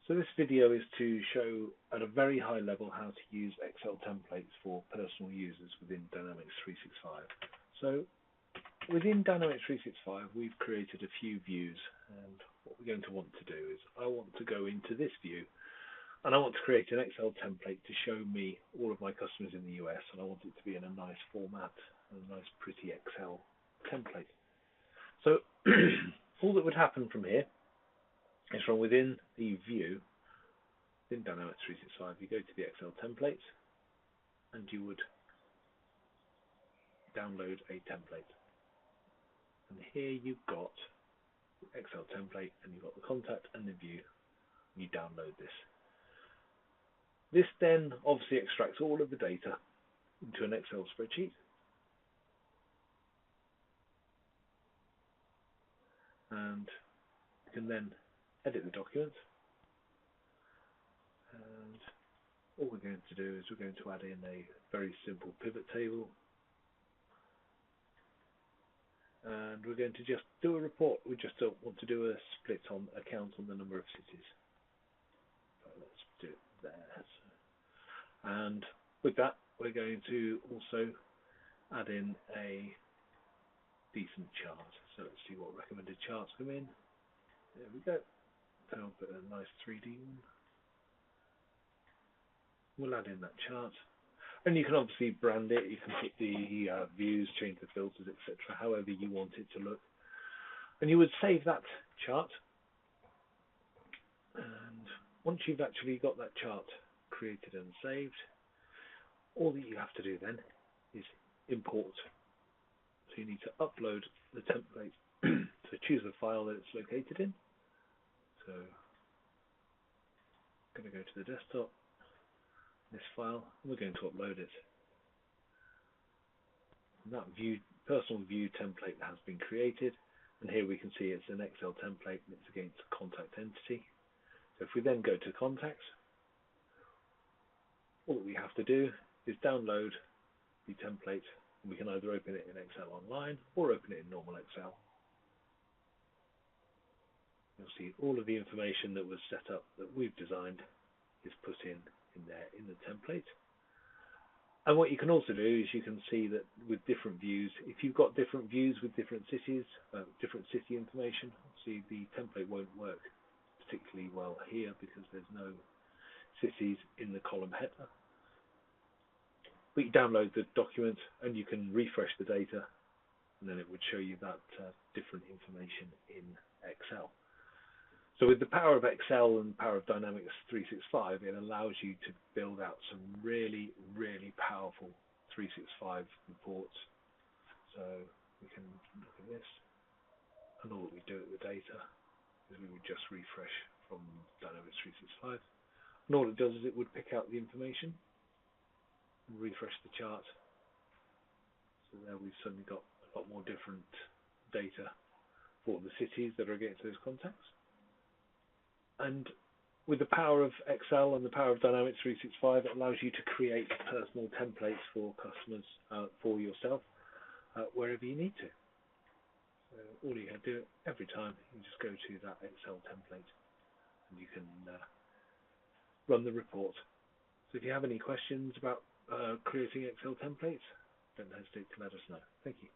So this video is to show at a very high level how to use Excel templates for personal users within Dynamics 365. So within Dynamics 365 we've created a few views, and what we're going to want to do is I want to go into this view and I want to create an Excel template to show me all of my customers in the US, and I want it to be in a nice format, a nice pretty Excel template. So all that would happen from here is from within the view in Dynamics 365, you go to the Excel templates and you would download a template. And here you've got the Excel template and you've got the contact and the view. You download this. This then obviously extracts all of the data into an Excel spreadsheet. And you can then edit the document, and all we're going to do is we're going to add in a very simple pivot table, and we're going to just do a report. We just don't want to do a split on account on the number of cities. So let's do it there. And with that, we're going to also add in a decent chart. So let's see what recommended charts come in. There we go. I'll put a nice 3D one. We'll add in that chart, and you can obviously brand it. You can put the views, change the filters, etc., however you want it to look. And you would save that chart. And once you've actually got that chart created and saved, all that you have to do then is import. So you need to upload the template. So choose the file that it's located in. So I'm going to go to the desktop, this file, and we're going to upload it. And that personal view template has been created, and here we can see it's an Excel template and it's against a contact entity. So if we then go to contacts, all we have to do is download the template, and we can either open it in Excel Online or open it in normal Excel. You'll see all of the information that was set up that we've designed is put in there in the template. And what you can also do is you can see that with different views, if you've got different views with different cities, different city information, see the template won't work particularly well here because there's no cities in the column header. But you download the document and you can refresh the data, and then it would show you that different information in Excel. So with the power of Excel and the power of Dynamics 365, it allows you to build out some really, really powerful 365 reports. So we can look at this, and all that we do with the data is we would just refresh from Dynamics 365. And all it does is it would pick out the information and refresh the chart. So there we've suddenly got a lot more different data for the cities that are against those contacts. And with the power of Excel and the power of Dynamics 365, it allows you to create personal templates for customers, for yourself, wherever you need to. So all you have to do every time, you just go to that Excel template and you can run the report. So if you have any questions about creating Excel templates, don't hesitate to let us know. Thank you.